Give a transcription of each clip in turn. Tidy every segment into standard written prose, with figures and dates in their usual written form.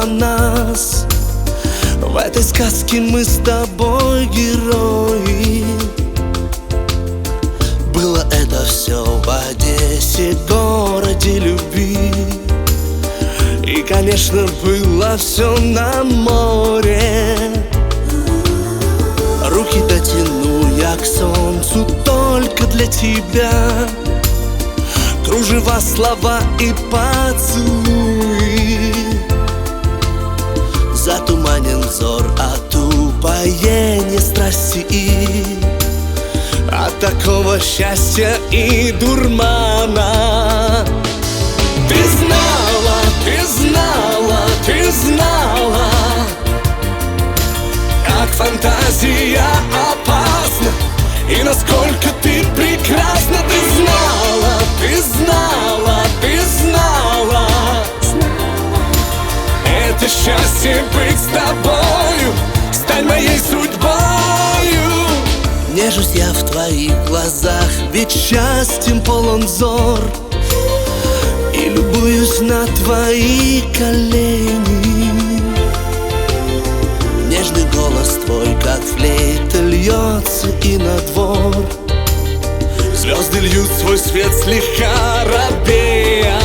о нас. В этой сказке мы с тобой герои. Было это все в Одессе, городе любви. И, конечно, было все на море. Руки дотяну я к солнцу только для тебя. Кружева, слова и поцелуи. Затуманен взор от упоения страсти и от такого счастья и дурмана. Ты знала, ты знала, ты знала, как фантазия опасна и насколько ты прекрасна. Ты знала, ты знала, ты знала, это счастье быть с тобою, стань моей судьбою. Нежусь я в твоих глазах, ведь счастьем полон взор. И любуюсь на твои колени. Нежный голос твой, как флейта, льется и на двор. Звезды льют свой свет слегка робея.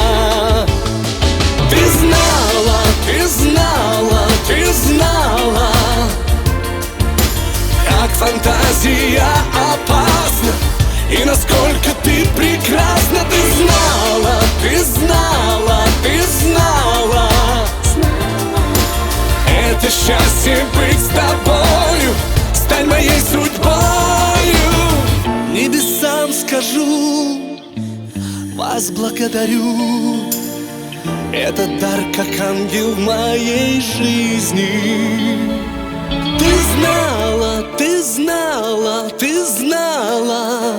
Ты знала, ты знала, ты знала, как фантазия опасна и насколько ты прекрасна. Ты знала, ты знала, ты знала, это счастье быть с тобою, стань моей судьбою. Небесам скажу, вас благодарю. Этот дар, как ангел в моей жизни. Ты знала, ты знала, ты знала,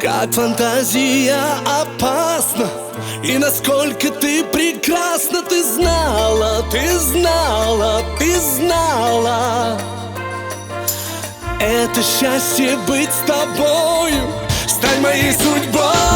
как фантазия опасна и насколько ты прекрасна. Ты знала, ты знала, ты знала, это счастье быть с тобою, стань моей судьбой.